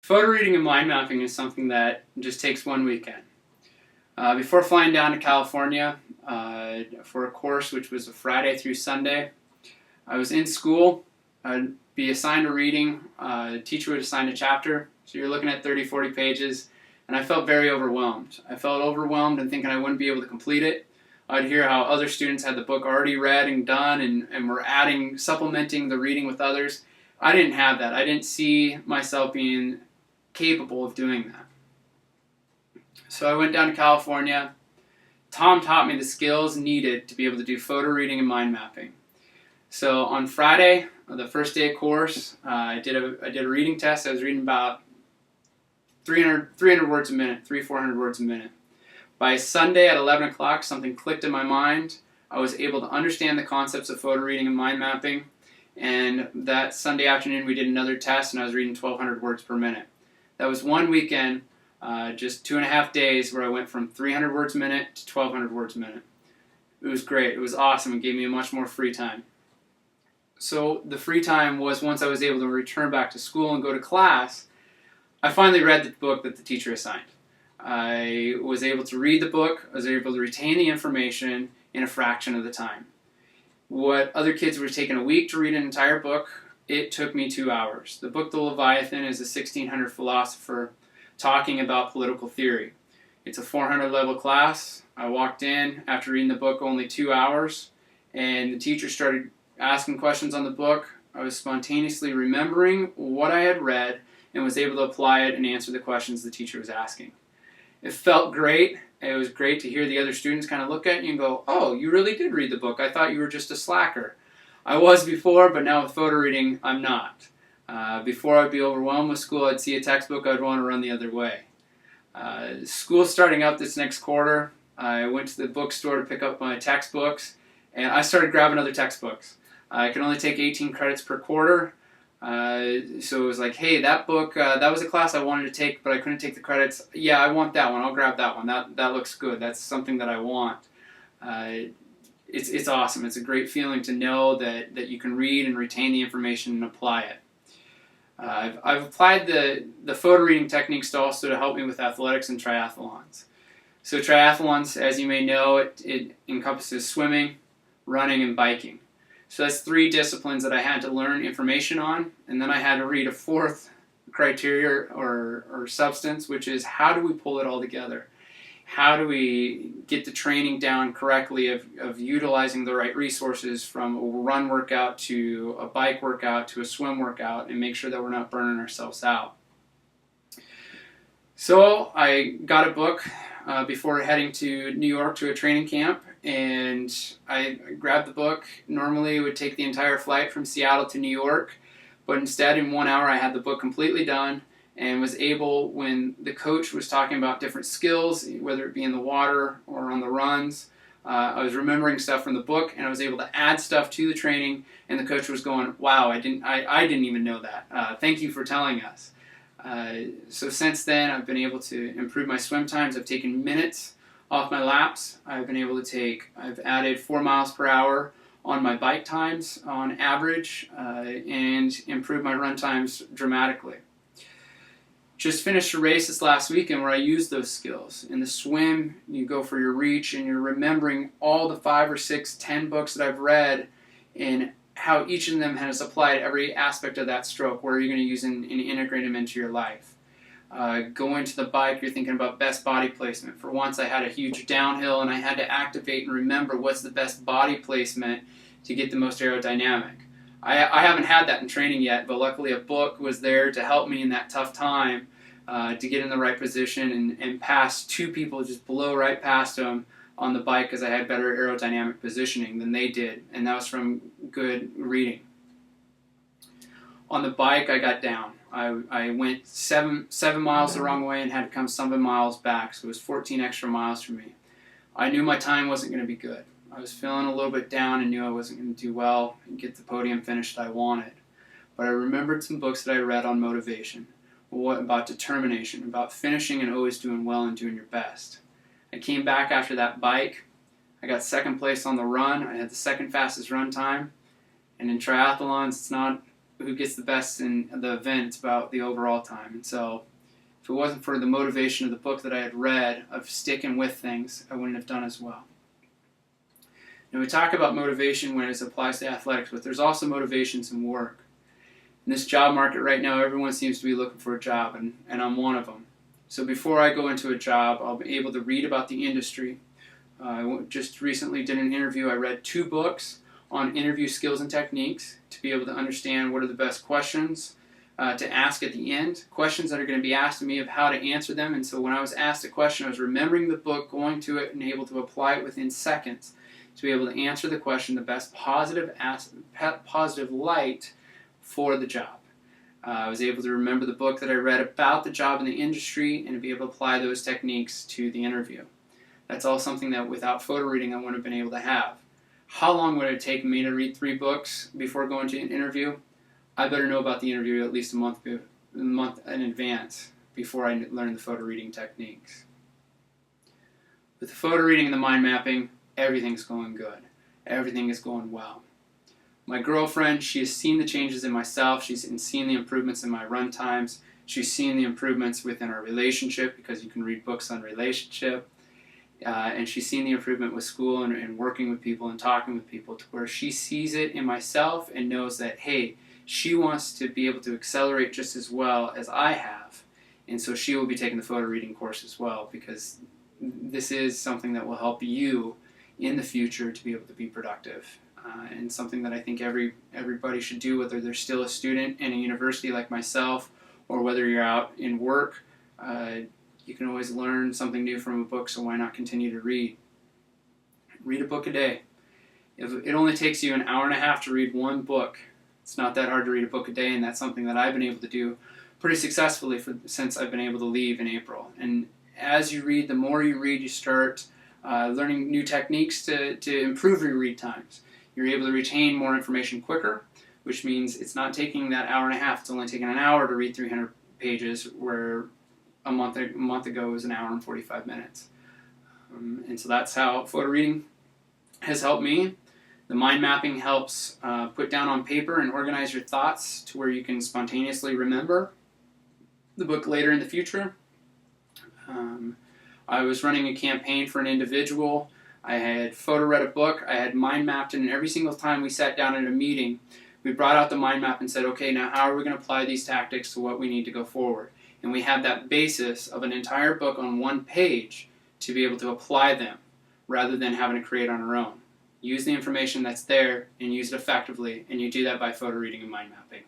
Photo reading and mind mapping is something that just takes one weekend. Before flying down to California for a course which was a Friday through Sunday, I was in school. I'd be assigned a reading. The teacher would assign a chapter, so you're looking at 30, 40 pages, and I felt very overwhelmed. I felt overwhelmed and thinking I wouldn't be able to complete it. I'd hear how other students had the book already read and done and were supplementing the reading with others. I didn't have that. I didn't see myself being capable of doing that. So I went down to California. Tom taught me the skills needed to be able to do photo reading and mind mapping. So on Friday, the first day of course, I did a reading test. I was reading about 300 words a minute, 400 words a minute. By Sunday at 11 o'clock, something clicked in my mind. I was able to understand the concepts of photo reading and mind mapping. And that Sunday afternoon, we did another test, and I was reading 1,200 words per minute. That was one weekend, just 2.5 days, where I went from 300 words a minute to 1,200 words a minute. It was great. It was awesome. It gave me much more free time. So the free time was once I was able to return back to school and go to class, I finally read the book that the teacher assigned. I was able to read the book. I was able to retain the information in a fraction of the time. What other kids were taking a week to read an entire book, it took me 2 hours. The book The Leviathan is a 1600 philosopher talking about political theory. It's a 400 level class. I walked in after reading the book only 2 hours, and the teacher started asking questions on the book. I was spontaneously remembering what I had read and was able to apply it and answer the questions the teacher was asking. It felt great. It was great to hear the other students kind of look at you and go, "Oh, you really did read the book. I thought you were just a slacker." I was before, but now with photo reading, I'm not. Before I'd be overwhelmed with school, I'd see a textbook, I'd want to run the other way. School's starting up this next quarter. I went to the bookstore to pick up my textbooks, and I started grabbing other textbooks. I could only take 18 credits per quarter. So it was like, hey, that book, that was a class I wanted to take, but I couldn't take the credits. Yeah, I want that one. I'll grab that one. That looks good. That's something that I want. It's awesome. It's a great feeling to know that you can read and retain the information and apply it. I've applied the photo reading techniques to help me with athletics and triathlons. So triathlons, as you may know, it encompasses swimming, running, and biking. So that's 3 disciplines that I had to learn information on, and then I had to read a 4th criteria or substance, which is how do we pull it all together? How do we get the training down correctly of utilizing the right resources from a run workout to a bike workout to a swim workout and make sure that we're not burning ourselves out? So I got a book before heading to New York to a training camp, and I grabbed the book. Normally it would take the entire flight from Seattle to New York, but instead in 1 hour I had the book completely done and was able, when the coach was talking about different skills, whether it be in the water or on the runs, I was remembering stuff from the book, and I was able to add stuff to the training, and the coach was going, "Wow, I didn't even know that. Thank you for telling us." So since then, I've been able to improve my swim times. I've taken minutes off my laps. I've added 4 miles per hour on my bike times on average, and improved my run times dramatically. Just finished a race this last weekend where I used those skills. In the swim, you go for your reach, and you're remembering all the 5 or 6, 10 books that I've read and how each of them has applied every aspect of that stroke, where you're going to use and integrate them into your life. Going to the bike, you're thinking about best body placement. For once, I had a huge downhill, and I had to activate and remember what's the best body placement to get the most aerodynamic. I haven't had that in training yet, but luckily a book was there to help me in that tough time to get in the right position and pass 2 people, just blow right past them on the bike because I had better aerodynamic positioning than they did, and that was from good reading. On the bike, I got down. I went 7 miles the wrong way and had to come 7 miles back, so it was 14 extra miles for me. I knew my time wasn't going to be good. I was feeling a little bit down and knew I wasn't going to do well and get the podium finish that I wanted. But I remembered some books that I read on motivation, about determination, about finishing and always doing well and doing your best. I came back after that bike. I got 2nd place on the run. I had the 2nd fastest run time. And in triathlons, who gets the best in the event. It's about the overall time. And so if it wasn't for the motivation of the book that I had read of sticking with things, I wouldn't have done as well. Now, we talk about motivation when it applies to athletics, but there's also motivations in work. In this job market right now, everyone seems to be looking for a job, and I'm one of them. So before I go into a job, I'll be able to read about the industry. I just recently did an interview. I read 2 books on interview skills and techniques to be able to understand what are the best questions to ask at the end, questions that are going to be asked of me of how to answer them. And so when I was asked a question, I was remembering the book, going to it, and able to apply it within seconds to be able to answer the question the best positive light for the job. I was able to remember the book that I read about the job in the industry and to be able to apply those techniques to the interview. That's all something that without photo reading I wouldn't have been able to have. How long would it take me to read 3 books before going to an interview? I better know about the interview at least a month in advance before I learn the photo reading techniques. With the photo reading and the mind mapping, everything's going good. Everything is going well. My girlfriend, she has seen the changes in myself. She's seen the improvements in my run times. She's seen the improvements within our relationship, because you can read books on relationship. And she's seen the improvement with school and working with people and talking with people, to where she sees it in myself and knows that, hey, she wants to be able to accelerate just as well as I have. And so she will be taking the photo reading course as well, because this is something that will help you in the future to be able to be productive. And something that I think everybody should do, whether they're still a student in a university like myself, or whether you're out in work. You can always learn something new from a book, so why not continue to read? Read a book a day. If it only takes you an hour and a half to read 1 book, it's not that hard to read a book a day, and that's something that I've been able to do pretty successfully since I've been able to leave in April. And as you read, the more you read, you start learning new techniques to improve your read times. You're able to retain more information quicker, which means it's not taking that hour and a half. It's only taking an hour to read 300 pages, where a month ago it was an hour and 45 minutes. And so that's how photo reading has helped me. The mind mapping helps put down on paper and organize your thoughts to where you can spontaneously remember the book later in the future. I was running a campaign for an individual. I had photo read a book. I had mind mapped it, and every single time we sat down at a meeting, we brought out the mind map and said, okay, now how are we going to apply these tactics to what we need to go forward? And we had that basis of an entire book on 1 page to be able to apply them, rather than having to create on our own. Use the information that's there and use it effectively, and you do that by photo reading and mind mapping.